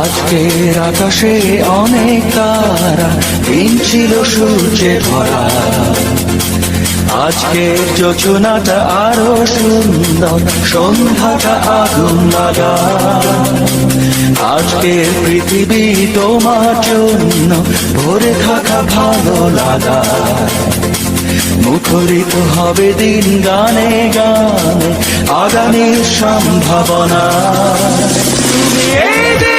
আজকের আকাশে অনেক তারা, দিন ছিল সূর্যে ভরা। আজকের যোজনাটা আরো সুন্দর, সন্ধ্যাটা আগুন লাগা। আজকের পৃথিবী তোমার জন্য ভরে থাকা ভালো লাগা। মুখরিত হবে দিন গানে গানে, আগামীর সম্ভাবনা। তুমি এই